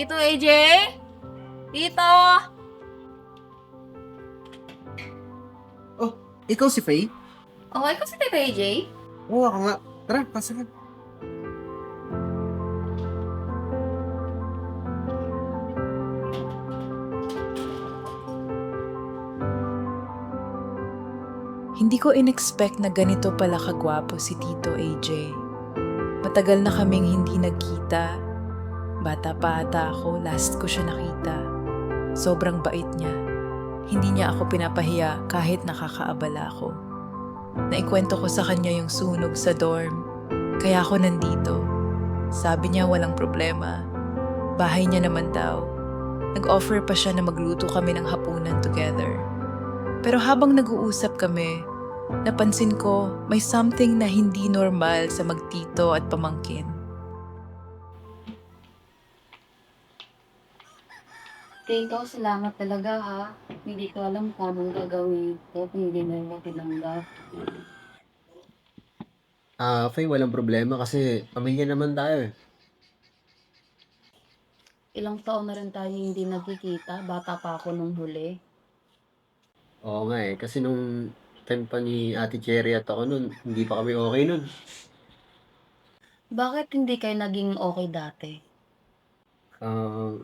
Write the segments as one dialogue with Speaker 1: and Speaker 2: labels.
Speaker 1: Tito AJ? Tito!
Speaker 2: Oh, ikaw si Faye?
Speaker 1: Okay ko si Tito AJ?
Speaker 2: Oo, ako nga. Tara, pasok ka.
Speaker 3: Hindi ko in-expect na ganito pala kagwapo si Tito AJ. Matagal na kaming hindi nagkita. Bata pa ata ako, last ko siya nakita. Sobrang bait niya. Hindi niya ako pinapahiya kahit nakakaabala ako. Naikwento ko sa kanya yung sunog sa dorm. Kaya ako nandito. Sabi niya walang problema. Bahay niya naman daw. Nag-offer pa siya na magluto kami ng hapunan together. Pero habang nag-uusap kami, napansin ko may something na hindi normal sa magtito at pamangkin.
Speaker 1: Tito, salamat talaga ha. Hindi ko alam kung anong gagawin ko kung hindi mo mo tinanggap.
Speaker 2: Faye, walang problema kasi pamilya naman tayo eh.
Speaker 1: Ilang taon na rin tayo hindi nagkikita. Bata pa ako nung huli.
Speaker 2: Oo nga eh, kasi nung time pa ni Ate Cherry at ako nun, hindi pa kami okay nun.
Speaker 1: Bakit hindi kayo naging okay dati?
Speaker 2: Ah,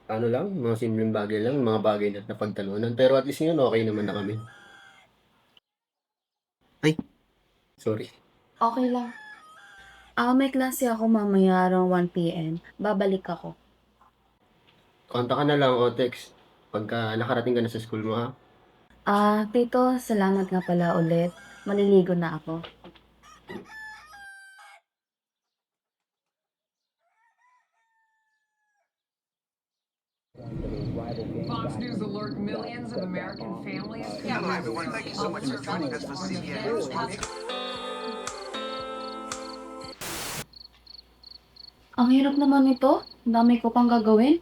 Speaker 2: ano lang, mga simpleng bagay lang, mga bagay na napagtalunan. Pero at least ngayon, okay naman na kami. Ay, sorry.
Speaker 1: Okay lang. May klase ako mamaya around 1 p.m. Babalik ako.
Speaker 2: Konta ka na lang o text pagka nakarating ka na sa school mo ha.
Speaker 1: Tito, salamat nga pala ulit. Maliligo na ako.
Speaker 4: Fox News alert millions of American families.
Speaker 5: Hello, everyone. Thank you so much for joining us for CBN News.
Speaker 1: Ang hirap naman ito. Ang dami ko pang gagawin.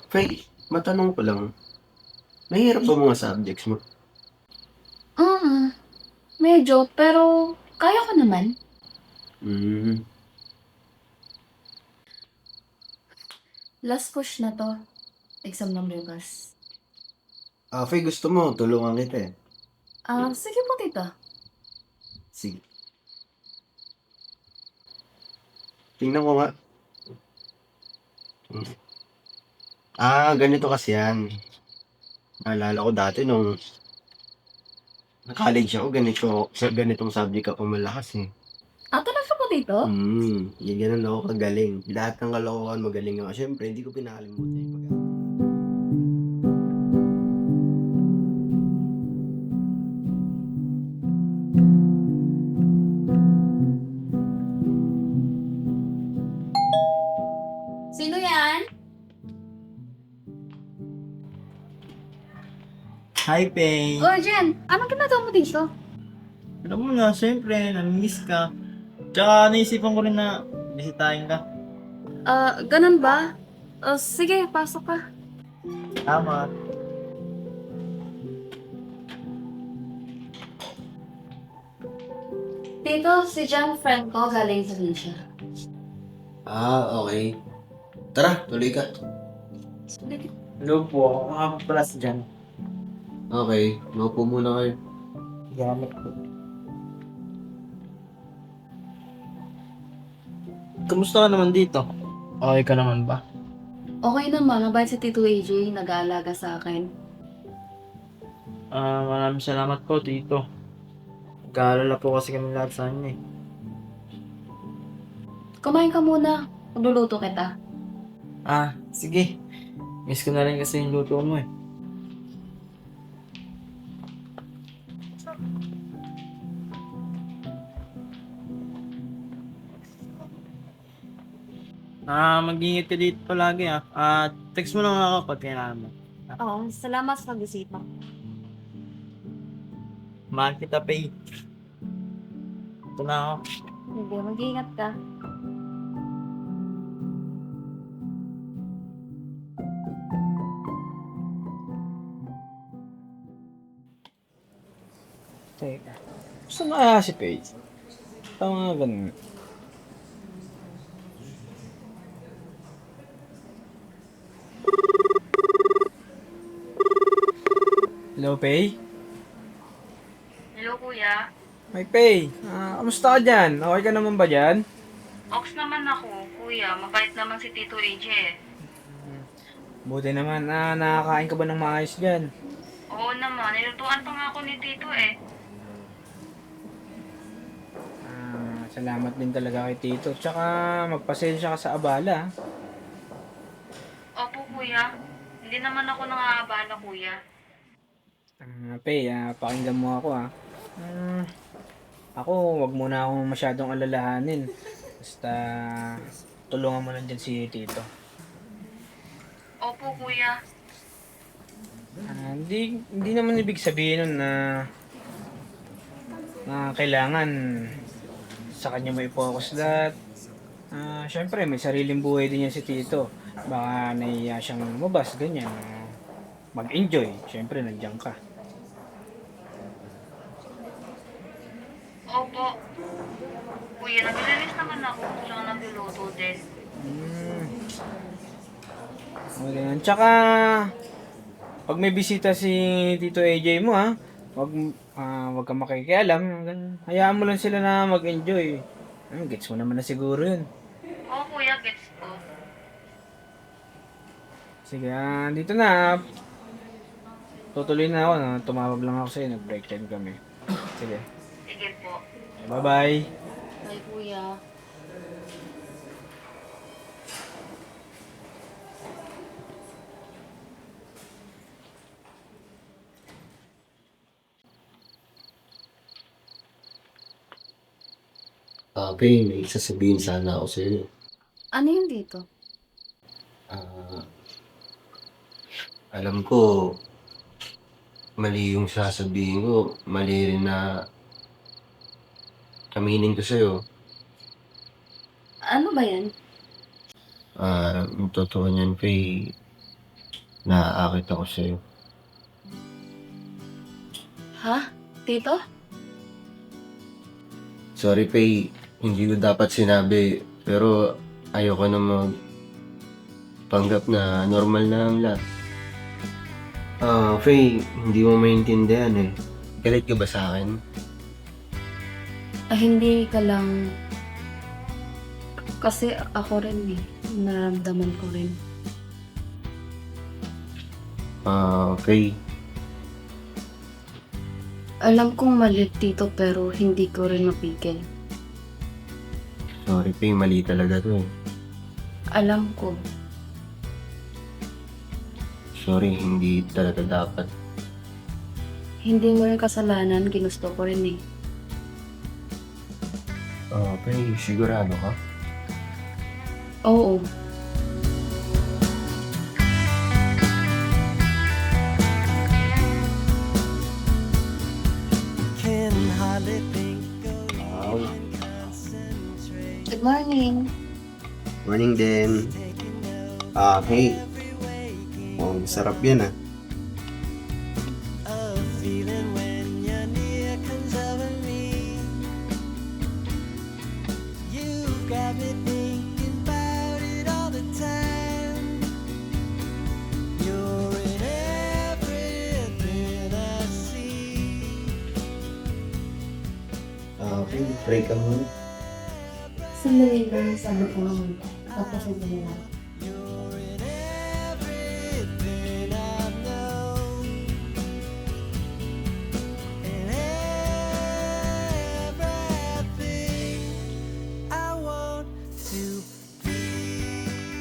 Speaker 2: Faye, matanong ko lang. Mahirap ba mga subjects mo?
Speaker 1: Medyo, pero kaya ko naman.
Speaker 2: Hmm,
Speaker 1: Last push na to. Exam ng bukas.
Speaker 2: Faye, gusto mo, tulungan kita eh.
Speaker 1: Sige po, tito.
Speaker 2: Sige. Tingnan ko nga. Ganito kasi yan. Naalala ko dati nung college ako, ganitong subject ako malakas eh.
Speaker 1: Talaga po, tito?
Speaker 2: Yung ganun ako kagaling. Lahat ng kalokohan magaling ako. Siyempre, hindi ko pinakalimutan yung pag
Speaker 1: Sino yan?
Speaker 6: Hi, Pei!
Speaker 1: Oh, Jen. Anong ginagawa mo dito?
Speaker 6: Alam mo na, siyempre, namimiss ka. Tsaka naisipan ko rin na bisitahin ka.
Speaker 1: Ganun ba? Sige, pasok ka.
Speaker 6: Tama.
Speaker 1: Tito, si Jen, friend ko, galing sa Asia.
Speaker 2: Okay. Tara, tuloy ka.
Speaker 6: Hello po, ako nga po pala si Jan.
Speaker 2: Okay, maupo muna kayo.
Speaker 6: Gamit po. Kamusta ka naman dito? Okay ka naman ba?
Speaker 1: Okay naman, mabait si Tito AJ, nag-aalaga sa akin.
Speaker 6: Maraming salamat po, Tito. Nag-aalala po kasi kami lahat sa inyo eh.
Speaker 1: Kumain ka muna, magluluto kita.
Speaker 6: Sige. Miss ko na rin kasi yung luto mo eh. Mag-ingat ka dito palagi ah. Text mo lang ako pag kailangan mo.
Speaker 1: Oo, salamat sa pagbisita.
Speaker 6: Mahal kita, Pei. Ito na ako.
Speaker 1: Sige, mag-iingat ka.
Speaker 7: Teka. Gusto mo kaya si Paige? Tama nga ganun. Hello, Pay?
Speaker 1: Hello, kuya.
Speaker 7: May Pay. Kamusta ka dyan? Okay ka naman ba dyan?
Speaker 1: Ox naman ako, kuya. Mabait naman si Tito AJ eh.
Speaker 7: Buti naman. Nakakain ka ba ng maayos dyan?
Speaker 1: Oo naman, nilutuan pa nga ako ni Tito eh.
Speaker 7: Salamat din talaga kay Tito. Tsaka magpasensya ka sa abala.
Speaker 1: Opo, kuya. Hindi naman ako nangaabala, kuya.
Speaker 7: Pay, pakinggan mo ako ako, wag muna akong masyadong alalahanin. Basta tulungan mo lang dyan si Tito.
Speaker 1: Opo, kuya.
Speaker 7: Hindi naman ibig sabihin nun na kailangan sa kanya may focus lahat. Syempre, may sariling buhay din yan si Tito. Baka nahiya siyang lumabas, ganyan. Mag-enjoy. Syempre, nandiyan ka.
Speaker 1: Opo. Kuya, naglilinis naman ako. Tsaka nagluluto din.
Speaker 7: Okay yan. Tsaka, pag may bisita si Tito AJ mo wag kang makikialam. Hayaan mo lang sila na mag-enjoy. Gets mo naman na siguro yun.
Speaker 1: Oo, kuya, gets ko.
Speaker 7: Sige, dito na. Tutuloy na ako. Tumawag lang ako sa'yo. Nag-break time kami. Sige.
Speaker 1: Sige po.
Speaker 7: Bye-bye.
Speaker 1: Bye, kuya.
Speaker 2: Pay, may sasabihin sana ako sa'yo.
Speaker 1: Ano yun dito?
Speaker 2: Ah, alam ko, mali yung sasabihin ko. Mali rin na aminin ko sa'yo.
Speaker 1: Ano ba yan?
Speaker 2: Yung totoo niyan, Pay, naaakit ako sa'yo.
Speaker 1: Ha? Tito?
Speaker 2: Sorry, Pay, hindi ko dapat sinabi, pero ayoko na magpanggap na normal na ang lahat. Faye, hindi mo maintindihan eh. Galit ka ba sa akin?
Speaker 1: Hindi ka lang... Kasi ako rin eh. Naramdaman ko rin.
Speaker 2: Faye,
Speaker 1: Alam kong mali, Tito, pero hindi ko rin mapigil.
Speaker 2: sorry Faye, mali talaga to eh.
Speaker 1: Alam ko.
Speaker 2: Sorry, hindi talaga dapat.
Speaker 1: Hindi mo rin kasalanan, ginusto ko rin eh.
Speaker 2: Faye, sigurado ka?
Speaker 1: Oo. Good morning.
Speaker 8: Morning din. Hey. Oh, sarap yan
Speaker 2: Faye, pray ka muna.
Speaker 1: Sandali lang, sabi ko naman. Tapos hindi na.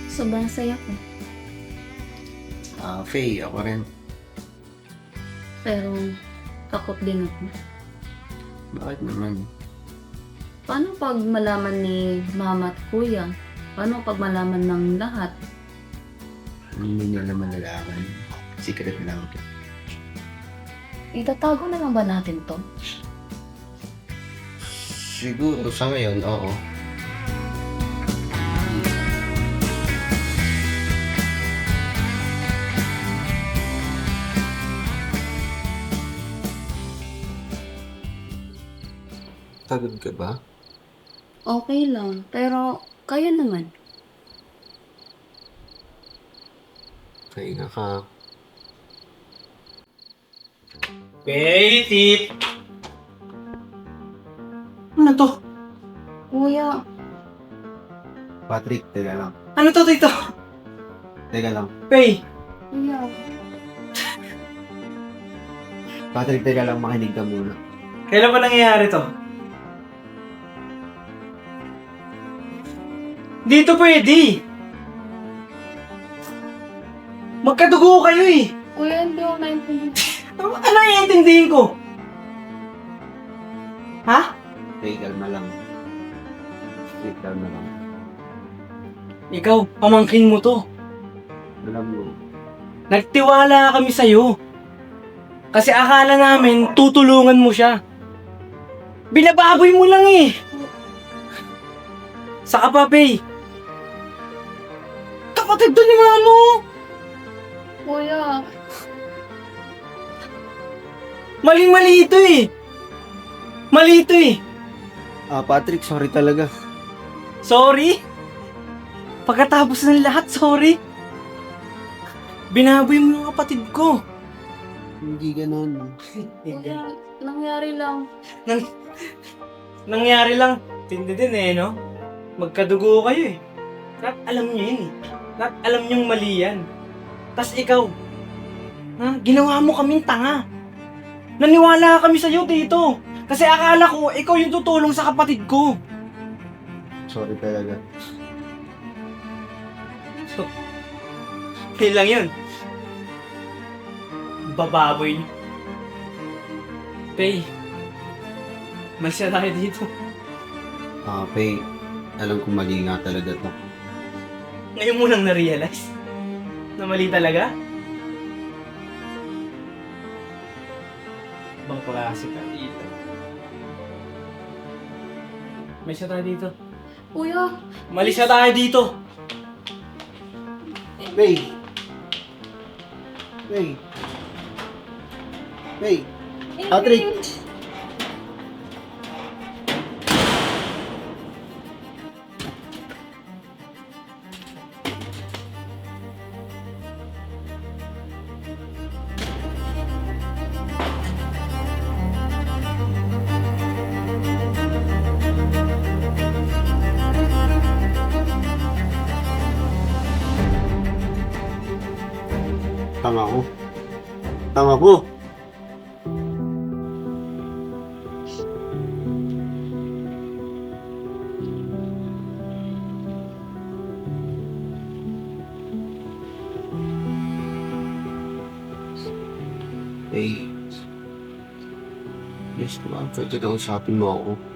Speaker 1: Sobrang saya ko.
Speaker 2: Faye, ako rin.
Speaker 1: Pero takot din ako.
Speaker 2: Bakit naman?
Speaker 1: Paano pag malaman ni mama at kuya? Paano pag malaman ng lahat?
Speaker 2: Hindi nyo naman nalaman. Secret lang.
Speaker 1: Itatago na lang ba natin to?
Speaker 2: Siguro sa ngayon, oo. Pagod ka ba?
Speaker 1: Okay lang, pero kaya naman.
Speaker 2: Pahinga ka.
Speaker 7: Pay, tip. Ano to?
Speaker 1: Kuya,
Speaker 8: Patrick, teka lang.
Speaker 7: Ano to, Tito?
Speaker 8: Teka lang.
Speaker 7: Pay.
Speaker 1: kuya.
Speaker 8: Patrick, teka lang, makinig ka muna.
Speaker 7: Kailan ba nangyayari to? Dito pwede. Magkadugo kayo eh.
Speaker 1: Kuya, hindi ako naintindihan.
Speaker 7: Ano iintindihin ko? Ha?
Speaker 8: Hey, kalma lang. Hey, kalma lang.
Speaker 7: Ikaw, pamangkin mo to.
Speaker 8: Alam mo,
Speaker 7: Nagtiwala kami sa'yo. Kasi akala namin tutulungan mo siya. Binababoy mo lang eh. Saka pa, Pay. Kapatid to ni Mamo.
Speaker 1: Kuya,
Speaker 7: Mali-mali ito eh. Mali ito eh.
Speaker 8: Patrick, sorry talaga.
Speaker 7: Sorry? Pagkatapos ng lahat, sorry? Binaboy mo yung kapatid ko.
Speaker 8: Hindi ganon.
Speaker 1: kuya, nangyari lang.
Speaker 7: Nangyari lang. Tindi din eh, no? Magkadugo kayo eh. Lahat alam niyo yun eh. Lahat alam niyong mali yan. Tas ikaw, ginawa mo kaming tanga. Naniwala kami sa'yo dito. Kasi akala ko, ikaw yung tutulong sa kapatid ko.
Speaker 8: Sorry talaga.
Speaker 7: Yun lang yun. Bababoy niyo. Pay, malis na tayo dito.
Speaker 8: Pay, alam ko mali nga talaga to.
Speaker 7: Ngayon mo lang na-realize na mali talaga? Bang klase ka dito. Malis na tayo dito.
Speaker 1: Kuya,
Speaker 7: Malis na tayo dito.
Speaker 8: Pay! Pay! Pay! Patrick! Tama ko. Tama ko. Hey. Yes, naman. Pwede daw usapin mo ako.